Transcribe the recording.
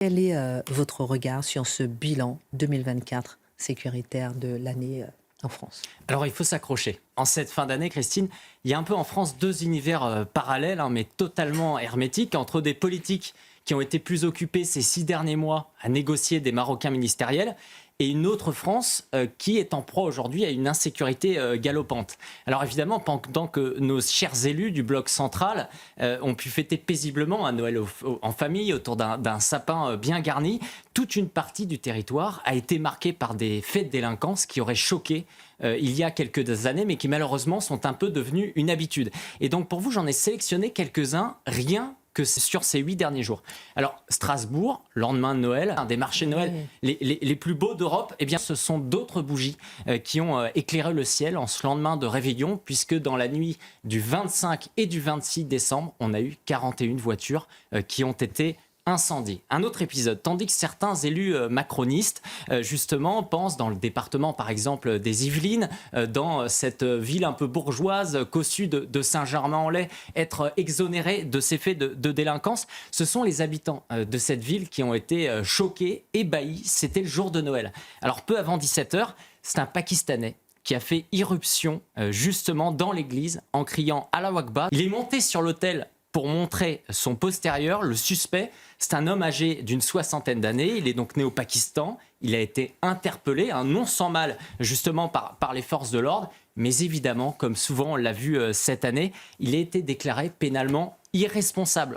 Quel est votre regard sur ce bilan 2024 sécuritaire de l'année en France? Alors il faut s'accrocher. En cette fin d'année, Christine, il y a un peu en France deux univers parallèles, mais totalement hermétiques, entre des politiques qui ont été plus occupés ces 6 derniers mois à négocier des Marocains ministériels et une autre France qui est en proie aujourd'hui à une insécurité galopante. Alors évidemment, pendant que nos chers élus du bloc central ont pu fêter paisiblement un Noël en famille autour d'un sapin bien garni, toute une partie du territoire a été marquée par des faits de délinquance qui auraient choqué il y a quelques années, mais qui malheureusement sont un peu devenus une habitude. Et donc pour vous, j'en ai sélectionné quelques-uns, rien que sur ces 8 derniers jours. Alors, Strasbourg, lendemain de Noël, un des marchés de Noël les plus beaux d'Europe, eh bien, ce sont d'autres bougies qui ont éclairé le ciel en ce lendemain de réveillon, puisque dans la nuit du 25 et du 26 décembre, on a eu 41 voitures qui ont été incendie. Un autre épisode, tandis que certains élus macronistes, justement, pensent dans le département, par exemple, des Yvelines, dans cette ville un peu bourgeoise, cossue de Saint-Germain-en-Laye, être exonérés de ces faits de délinquance. Ce sont les habitants de cette ville qui ont été choqués, ébahis. C'était le jour de Noël. Alors, peu avant 17h, c'est un Pakistanais qui a fait irruption, justement, dans l'église, en criant « Allahu Akbar ». Il est monté sur l'autel pour montrer son postérieur. Le suspect, c'est un homme âgé d'une 60aine d'années. Il est donc né au Pakistan. Il a été interpellé, non sans mal, justement par les forces de l'ordre. Mais évidemment, comme souvent on l'a vu cette année, il a été déclaré pénalement irresponsable.